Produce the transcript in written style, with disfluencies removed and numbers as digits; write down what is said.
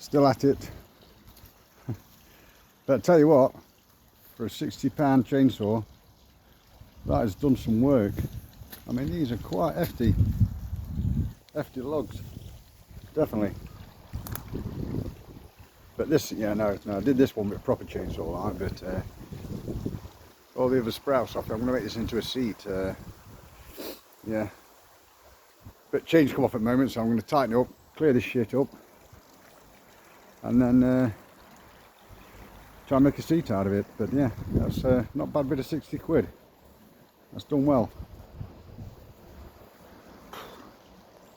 Still at it. But I tell you what, for a £60 chainsaw, that has done some work. I mean, these are quite hefty logs, definitely. But this, yeah, no, I did this one with a proper chainsaw, right? But all the other sprouts off, I'm going to make this into a seat. Yeah. But chains come off at the moment, so I'm going to tighten it up, clear this shit up, and then try and make a seat out of it. But yeah, that's not a bad bit of 60 quid. That's done well.